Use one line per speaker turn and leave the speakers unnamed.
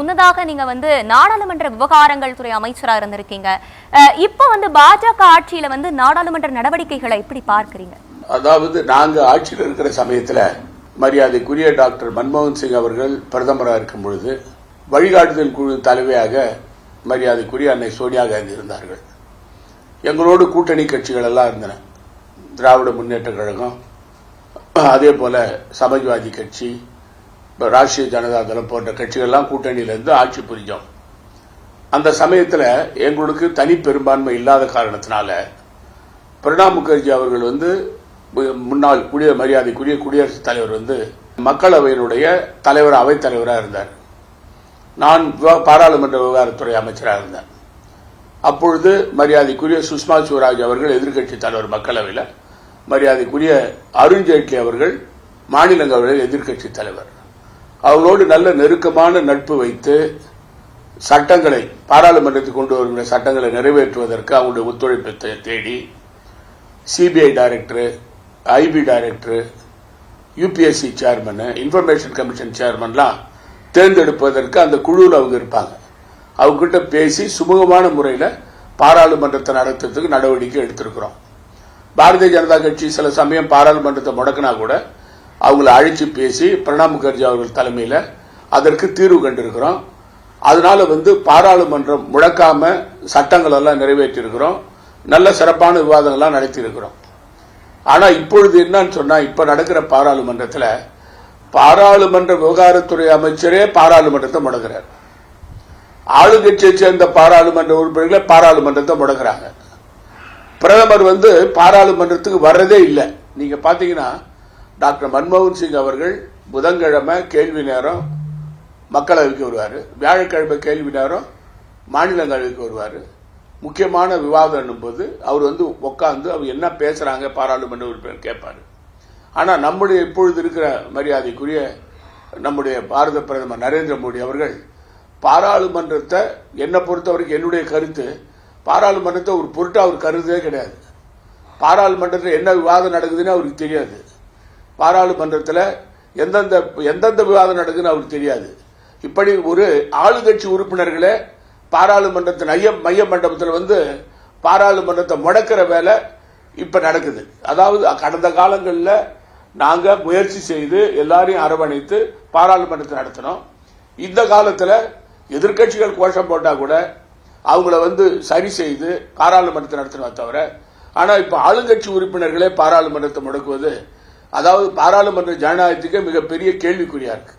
முன்னதாக நீங்க நாடாளுமன்ற விவகாரங்கள் துறை அமைச்சரா இருந்திருக்கீங்க. இப்ப பாஜக ஆட்சியில நாடாளுமன்ற நடவடிக்கைகளை எப்படி பார்க்கிறீங்க?
அதாவது நாங்க ஆட்சியில் இருக்கிற சமயத்தில் மரியாதைக்குரிய டாக்டர் மன்மோகன் சிங் அவர்கள் பிரதமராக இருக்கும் பொழுது வழிகாட்டுதல் குழு தலைவியாக மரியாதைக்குரிய அன்னை சோனியா காந்தி இருந்தார்கள். எங்களோடு கூட்டணி கட்சிகள் எல்லாம் இருந்தன. திராவிட முன்னேற்ற கழகம், அதே போல சமாஜ்வாதி கட்சி, ராஷ்டிரிய ஜனதா தளம் போன்ற கட்சிகள்லாம் கூட்டணியிலிருந்து ஆட்சி புரிஞ்சோம். அந்த சமயத்தில் எங்களுக்கு தனி பெரும்பான்மை இல்லாத காரணத்தினால பிரணாப் முகர்ஜி அவர்கள் முன்னாள் மரியாதைக்குரிய குடியரசுத் தலைவர் மக்களவையினுடைய தலைவர், அவைத் தலைவராக இருந்தார். நான் பாராளுமன்ற விவகாரத்துறை அமைச்சராக இருந்தேன். அப்பொழுது மரியாதைக்குரிய சுஷ்மா ஸ்வராஜ் அவர்கள் எதிர்க்கட்சி தலைவர் மக்களவையில், மரியாதைக்குரிய அருண்ஜேட்லி அவர்கள் மாநிலங்களவையில் எதிர்க்கட்சி தலைவர். அவர்களோடு நல்ல நெருக்கமான நட்பு வைத்து சட்டங்களை, பாராளுமன்றத்துக்கு கொண்டு வருகிற சட்டங்களை நிறைவேற்றுவதற்கு அவங்களுடைய ஒத்துழைப்பை தேடி CBI director, IB director, UPSC chairman, information commission சேர்மன்லாம் தேர்ந்தெடுப்பதற்கு அந்த குழுவில் அவங்க இருப்பாங்க. அவங்க கிட்ட பேசி சுமூகமான முறையில் பாராளுமன்றத்தை நடத்துறதுக்கு நடவடிக்கை எடுத்திருக்கிறோம். பாரதிய ஜனதா கட்சி சில சமயம் பாராளுமன்றத்தை முடக்கினா கூட அவங்களை அழைச்சி பேசி பிரணாப் முகர்ஜி அவர்கள் தலைமையில் அதற்கு தீர்வு கண்டிருக்கிறோம். அதனால பாராளுமன்றம் முழக்காம சட்டங்கள் எல்லாம் நிறைவேற்றி இருக்கிறோம். நல்ல சிறப்பான விவாதங்கள்லாம் நடத்தி இருக்கிறோம். ஆனா இப்பொழுது என்னன்னு சொன்னா, இப்ப நடக்கிற பாராளுமன்றத்தில் பாராளுமன்ற விவகாரத்துறை அமைச்சரே பாராளுமன்றத்தை முடக்கிறார். ஆளுங்கட்சியை சேர்ந்த பாராளுமன்ற உறுப்பினர்களை பாராளுமன்றத்தை முடக்கிறாங்க. பிரதமர் பாராளுமன்றத்துக்கு வர்றதே இல்லை. நீங்க பாத்தீங்கன்னா டாக்டர் மன்மோகன் சிங் அவர்கள் புதன்கிழமை கேள்வி நேரம் மக்களவைக்கு வருவார், வியாழக்கிழமை கேள்வி நேரம் மாநிலங்களவைக்கு வருவார். முக்கியமான விவாதம் போது அவர் உட்கார்ந்து அவர் என்ன பேசுறாங்க பாராளுமன்ற உறுப்பினர் கேட்பாரு. ஆனா நம்முடைய இப்பொழுது இருக்கிற மரியாதைக்குரிய நம்முடைய பாரத பிரதமர் நரேந்திர மோடி அவர்கள் பாராளுமன்றத்தை, என்னை பொறுத்தவரைக்கும் என்னுடைய கருத்து, பாராளுமன்றத்தை ஒரு பொருட்டா அவர் கருதே கிடையாது. பாராளுமன்றத்தில் என்ன விவாதம் நடக்குதுன்னு அவருக்கு தெரியாது. பாராளுமன்றத்தில் எந்தெந்த விவாதம் நடக்குதுன்னு அவருக்கு தெரியாது. இப்படி ஒரு ஆளுங்கட்சி உறுப்பினர்களே பாராளுமன்றத்தின் மைய மண்டபத்தில் பாராளுமன்றத்தை முடக்கிற வேலை இப்ப நடக்குது. அதாவது கடந்த காலங்களில் நாங்க முயற்சி செய்து எல்லாரையும் அரவணைத்து பாராளுமன்றத்தை நடத்தினோம். இந்த காலத்தில் எதிர்கட்சிகள் கோஷம் போட்டா கூட அவங்கள சரி செய்து பாராளுமன்றத்தை நடத்தினோம் தவிர, ஆனா இப்ப ஆளுங்கட்சி உறுப்பினர்களே பாராளுமன்றத்தை முடக்குவது, அதாவது பாராளுமன்ற ஜனநாயகத்துக்கு மிகப்பெரிய கேள்விக்குறியா இருக்கு.